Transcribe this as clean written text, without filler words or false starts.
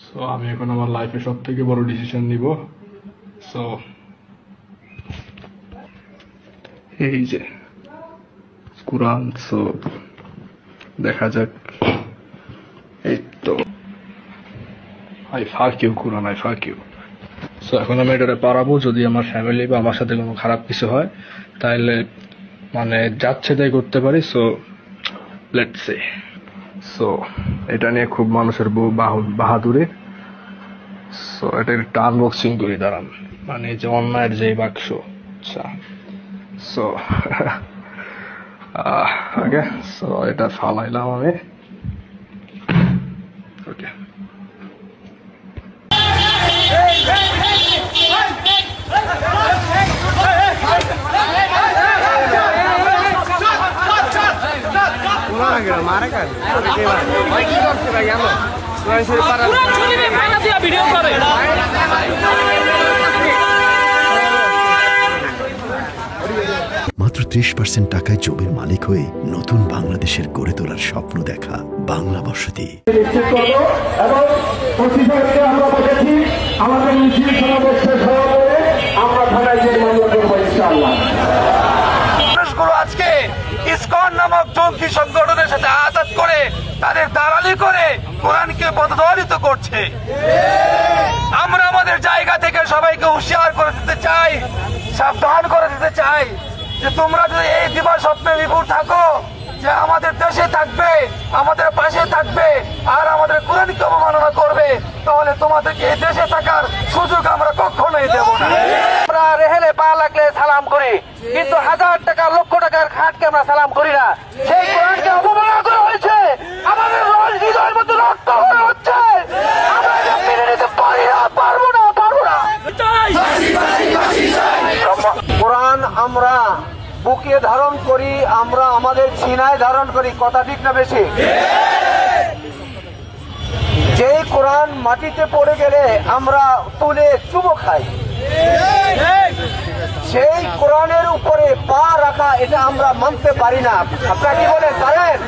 So আমি এখন আমার লাইফে সব থেকে বড় ডিসিশন নিব। সো এই যে কোরআন, সো দেখা যাক। এই তো I fuck you Quran, I fuck you. So এখন আমি এটারে পারাবো। যদি আমার ফ্যামিলি বা আমার সাথে কোনো খারাপ কিছু হয় তাহলে মানে যাচ্ছে তাই করতে পারি। So let's say. সো এটা নিয়ে খুব মানুষের বাহাদুরি। সো এটা একটা আনবক্সিং করি, দাঁড়ান। মানে যে অন্যায়ের যে বাক্স। আচ্ছা, সো ওকে, সো এটা ফালাইলাম আমি। ওকে, মাত্র 30% টাকায় জমির মালিক হয়ে নতুন বাংলাদেশের গড়ে তোলার স্বপ্ন দেখা বাংলা বসতি। আজকে ইসকন নামক জঙ্গি সংগঠনের সাথে আঘাত করে তাদের দালালি করে কোরআনকে পদদলিত করছে। আমরা আমাদের জায়গা থেকে সবাইকে হুঁশিয়ার করে দিতে চাই, সাবধান করে দিতে চাই যে তোমরা যদি এই দিবা স্বপ্নে বিভোর থাকো যে আমাদের দেশে থাকবে, আমাদের পাশে থাকবে আর আমাদের কোরআনকে অবমাননা করবে, তাহলে তোমাদেরকে এই দেশে থাকার সুযোগ আমরা কখনোই দেব না। আমরা রেহেলে পা লাগলে সালাম করি, কিন্তু হাজার টাকা লক্ষ টাকার খাটকে আমরা সালাম করি না। সেই কোরআনকে অবমাননা করা হয়েছে, আমাদের হৃদয়ের মধ্যে রক্ত হয়ে হচ্ছে। আমরা এটা মেনে নিতে পারি না, পারবো না। কোরআন আমরা বুকে ধারণ করি, আমরা আমাদের সিনায় ধারণ করি, কথা ঠিক না বেশি? যেই কোরআন মাটিতে পড়ে গেলে আমরা তুলে চুমো খাই, সেই কোরআনের উপরে পা রাখা এটা আমরা মানতে পারি না। আপনারা কি বলেন, পারেন?